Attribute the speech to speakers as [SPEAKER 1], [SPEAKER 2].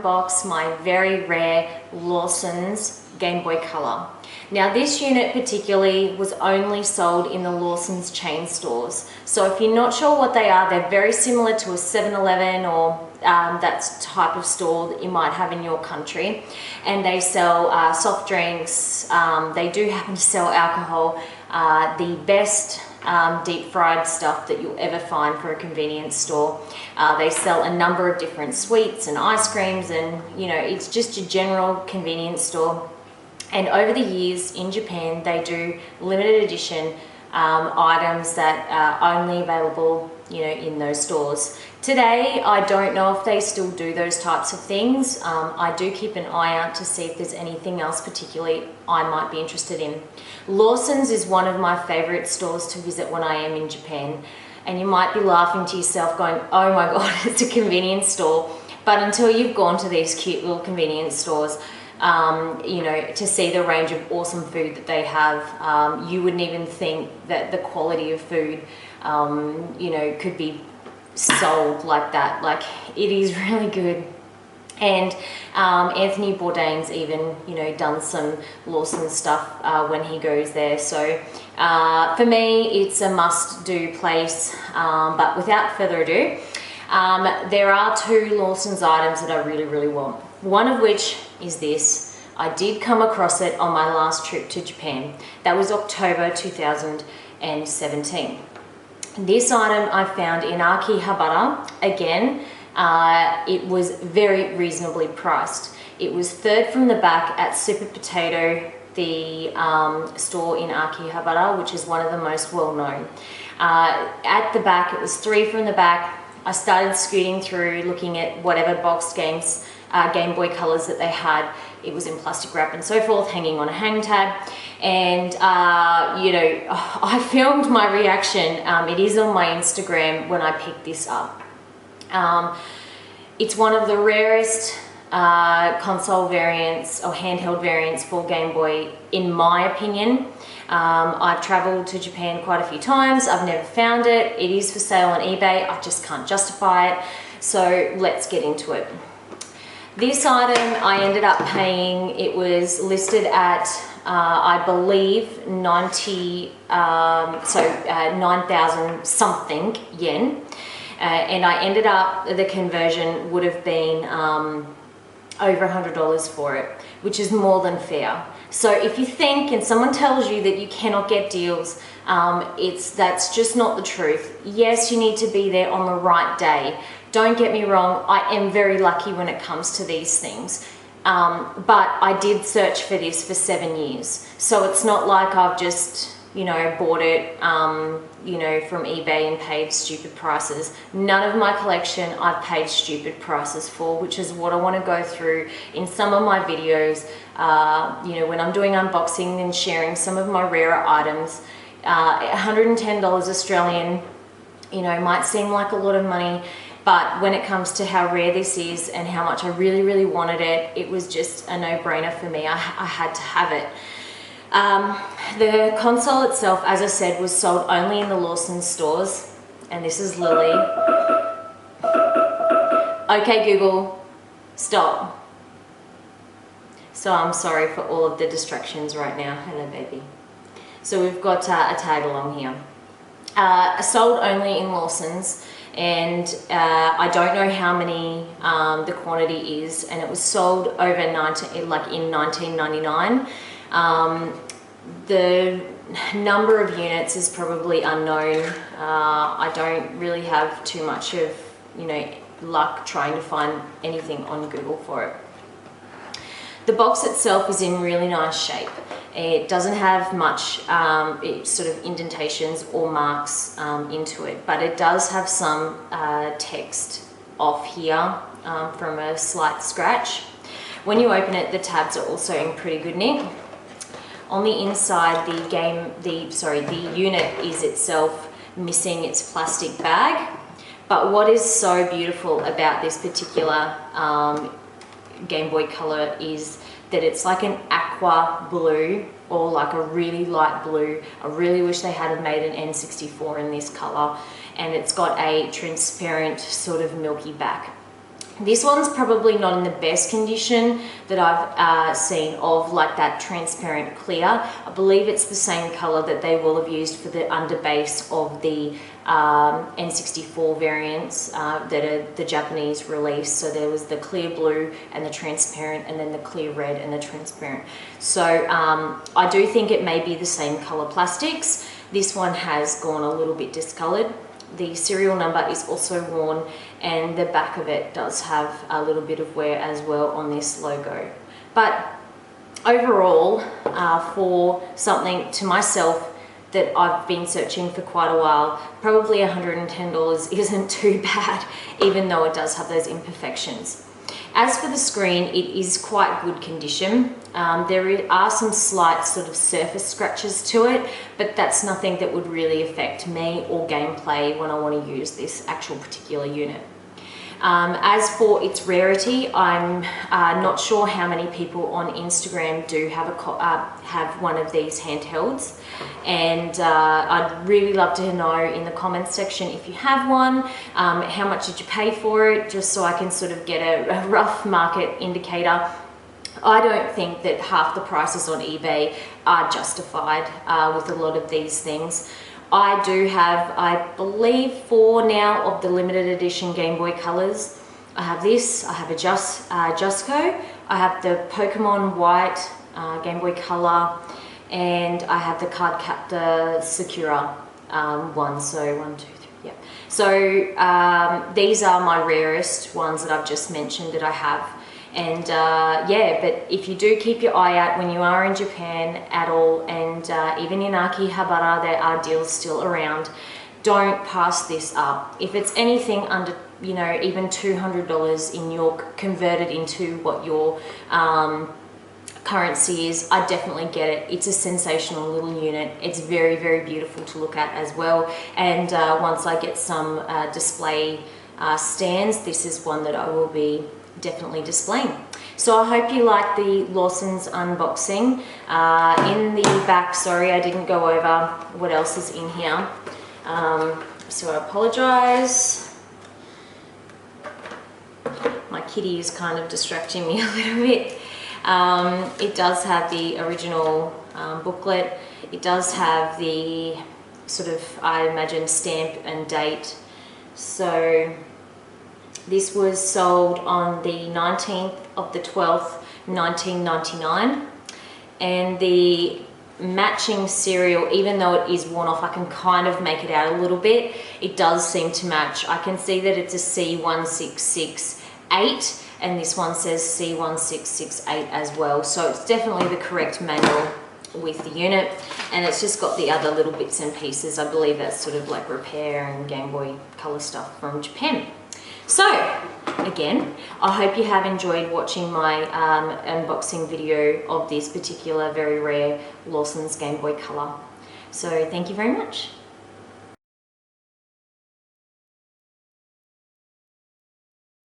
[SPEAKER 1] unbox my very rare Lawson's Game Boy Color. Now this unit particularly was only sold in the Lawson's chain stores. So if you're not sure what they are, they're very similar to a 7-Eleven or that type of store that you might have in your country. And they sell soft drinks, they do happen to sell alcohol, the best deep fried stuff that you'll ever find for a convenience store. They sell a number of different sweets and ice creams, and you know, it's just a general convenience store. And over the years in Japan, they do limited edition items that are only available, you know, in those stores. Today, I don't know if they still do those types of things. I do keep an eye out to see if there's anything else particularly I might be interested in. Lawson's is one of my favorite stores to visit when I am in Japan. And you might be laughing to yourself going, oh my God, it's a convenience store. But until you've gone to these cute little convenience stores, you know, to see the range of awesome food that they have, you wouldn't even think that the quality of food, you know, could be sold like that. Like, it is really good. And Anthony Bourdain's even, you know, done some Lawson stuff when he goes there. So for me, it's a must-do place. But without further ado, there are two Lawson's items that I really want. One of which is this. I did come across it on my last trip to Japan. That was October 2017. This item I found in Akihabara. Again, it was very reasonably priced. It was third from the back at Super Potato, the store in Akihabara, which is one of the most well-known. At the back, it was three from the back. I started scooting through, looking at whatever boxed games, Game Boy Colors that they had. It was in plastic wrap and so forth, hanging on a hang tag. And, you know, I filmed my reaction. It is on my Instagram when I picked this up. It's one of the rarest console variants or handheld variants for Game Boy, in my opinion. I've traveled to Japan quite a few times. I've never found it. It is for sale on eBay. I just can't justify it. So let's get into it. This item I ended up paying, it was listed at, I believe, 9,000 something yen. And I ended up, the conversion would have been over $100 for it, which is more than fair. So if you think and someone tells you that you cannot get deals, that's just not the truth. Yes, you need to be there on the right day. Don't get me wrong, I am very lucky when it comes to these things. But I did search for this for 7 years. So it's not like I've just, you know, bought it, you know, from eBay and paid stupid prices. None of my collection I've paid stupid prices for, which is what I want to go through in some of my videos. You know, when I'm doing unboxing and sharing some of my rarer items, $110 Australian, you know, might seem like a lot of money, but when it comes to how rare this is and how much I really wanted it, it was just a no-brainer for me. I had to have it. The console itself, as I said, was sold only in the Lawson stores. And this is Lily. Okay, Google, stop. So I'm sorry for all of the distractions right now. Hello, baby. So we've got a tag along here. Sold only in Lawson's. And I don't know how many the quantity is, and it was sold over in 1999. The number of units is probably unknown. I don't really have too much of, you know, luck trying to find anything on Google for it. The box itself is in really nice shape. It doesn't have much sort of indentations or marks into it, but it does have some text off here from a slight scratch. When you open it, the tabs are also in pretty good nick. On the inside, the unit is itself missing its plastic bag. But what is so beautiful about this particular Game Boy Color is that it's like an aqua blue or like a really light blue. I really wish they had made an N64 in this color, and it's got a transparent sort of milky back. This one's probably not in the best condition that I've seen of, like that transparent clear. I believe it's the same color that they will have used for the underbase of the N64 variants that are the Japanese release. So there was the clear blue and the transparent, and then the clear red and the transparent. So I do think it may be the same color plastics. This one has gone a little bit discolored. The serial number is also worn, and the back of it does have a little bit of wear as well on this logo. But overall, for something to myself that I've been searching for quite a while, probably $110 isn't too bad, even though it does have those imperfections. As for the screen, it is quite good condition. There are some slight sort of surface scratches to it, but that's nothing that would really affect me or gameplay when I want to use this actual particular unit. As for its rarity, I'm not sure how many people on Instagram do have one of these handhelds, and I'd really love to know in the comments section if you have one, how much did you pay for it, just so I can sort of get a rough market indicator. I don't think that half the prices on eBay are justified with a lot of these things. I do have, I believe, 4 now of the limited edition Game Boy Colors. I have this, I have a Justco, I have the Pokemon White Game Boy Color, and I have the Card Captor Sakura one. So 1, 2, 3, yeah. So these are my rarest ones that I've just mentioned that I have. And yeah, but if you do keep your eye out when you are in Japan at all, and even in Akihabara, there are deals still around. Don't pass this up. If it's anything under, you know, even $200 in your converted into what your currency is, I definitely get it. It's a sensational little unit. It's very, very beautiful to look at as well. And once I get some display stands, this is one that I will be definitely displaying. So I hope you like the Lawson's unboxing. In the back, sorry I didn't go over what else is in here, so I apologize. My kitty is kind of distracting me a little bit. It does have the original booklet. It does have the sort of, I imagine, stamp and date. So this was sold on the 19th of the 12th, 1999. And the matching serial, even though it is worn off, I can kind of make it out a little bit. It does seem to match. I can see that it's a C1668, and this one says C1668 as well. So it's definitely the correct manual with the unit, and it's just got the other little bits and pieces. I believe that's sort of like repair and Game Boy Color stuff from Japan. So again, I hope you have enjoyed watching my unboxing video of this particular very rare Lawson's Game Boy Color. So thank you very much.